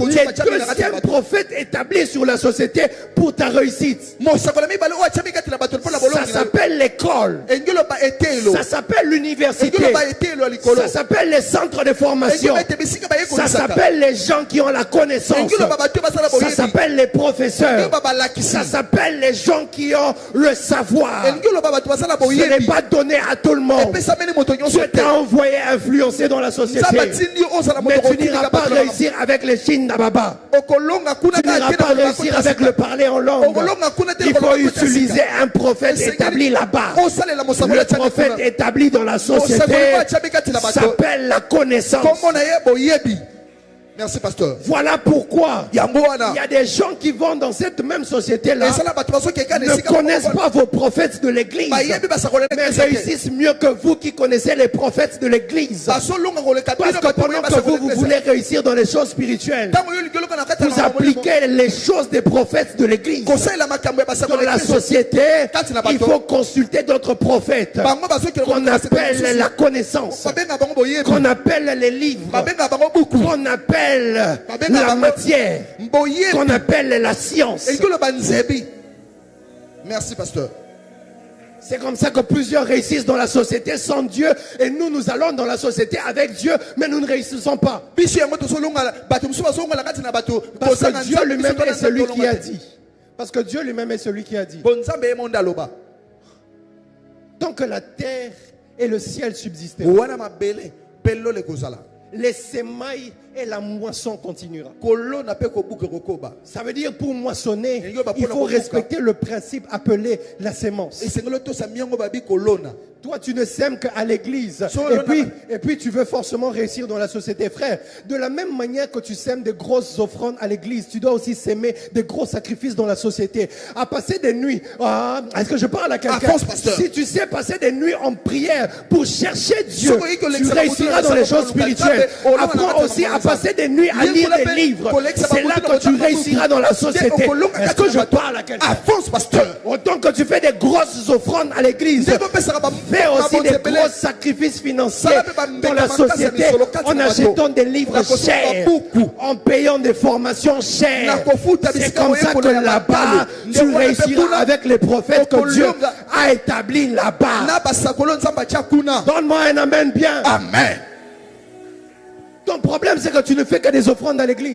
Les deuxièmes prophètes établis sur la société pour ta réussite. Ça s'appelle l'école. Ça s'appelle l'université. Ça s'appelle les centres de formation. Ça s'appelle les gens qui ont la connaissance. Ça s'appelle les professeurs. Ça s'appelle les gens qui ont le savoir. Ce n'est pas donné à tout le monde. Dieu t'a envoyé influencer dans la société. Mais tu n'iras pas réussir avec les chines d'Ababa. Tu n'iras pas réussir avec le parler en langue. Il faut utiliser un prophète établi là-bas. Le prophète établi dans la société s'appelle la connaissance. Merci, pasteur. Voilà pourquoi il y a des gens qui vont dans cette même société-là, ne connaissent pas vos prophètes de l'église, mais réussissent mieux que vous qui connaissez les prophètes de l'église. Parce que pendant que vous voulez réussir dans les choses spirituelles, vous appliquez les choses des prophètes de l'église. Dans la société, il faut consulter d'autres prophètes qu'on appelle la connaissance, qu'on appelle les livres, qu'on appelle la matière, qu'on appelle la science. Merci, pasteur. C'est comme ça que plusieurs réussissent dans la société sans Dieu, et nous allons dans la société avec Dieu, mais nous ne réussissons pas. Parce que Dieu lui-même est celui qui a dit. Parce que Dieu lui-même est celui qui a dit. Tant que la terre et le ciel subsisteront, les semailles et la moisson continuera. Ça veut dire pour moissonner, il faut respecter le principe appelé la sémence. Toi, tu ne sèmes qu'à l'église. Et puis, tu veux forcément réussir dans la société, frère. De la même manière que tu sèmes des grosses offrandes à l'église, tu dois aussi s'aimer des gros sacrifices dans la société. À passer des nuits. Est-ce que je parle à quelqu'un? Si tu sais passer des nuits en prière pour chercher Dieu, tu réussiras dans les choses spirituelles. Apprends aussi à passer des nuits à lire des livres. C'est là que tu réussiras dans la société. Est-ce que je parle à quelqu'un? Autant que tu fais des grosses offrandes à l'église, fais aussi des gros sacrifices financiers dans la société en achetant des livres chers, en payant des formations chères. C'est comme ça que là-bas, tu réussiras avec les prophètes que Dieu a établis là-bas. Donne-moi un amen bien. Amen. Ton problème, c'est que tu ne fais que des offrandes à l'église.